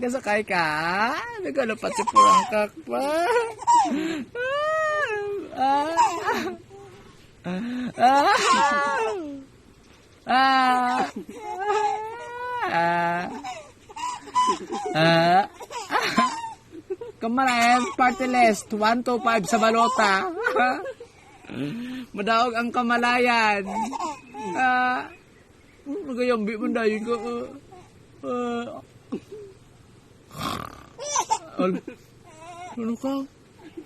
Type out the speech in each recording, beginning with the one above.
Kasakay ka? Nagalapat si Purangkak pa. Kamarin, party list, 125 sa balota. Madaog ang kamalayan. Magayambi mo dahil ko. Ano ka?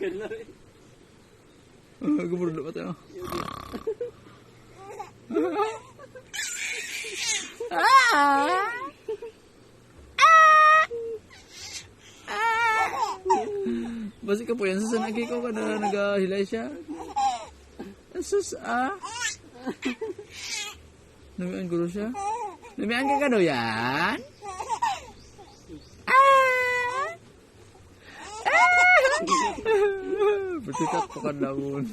Ganda rin. Gumurdo pa tayo. Basi ka po yan sa sanagi ko kada nagahilay siya. Sus, Namian guru siya. Namian ka daw yan? Bertikat pa ka daun.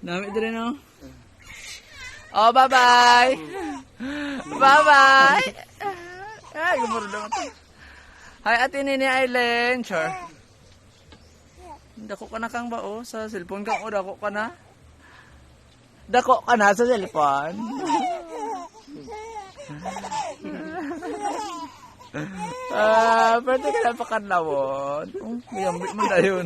Nami din no. Oh, bye-bye. Bye-bye. Ay, gumurdo mo. Hi, Ate Nini Island. Sure. Dako ka na kang bao sa cellphone kang o dako ka na? Dako ka na sa cellphone? Pwede ka na pakadlawon. Mayambi mo na yun.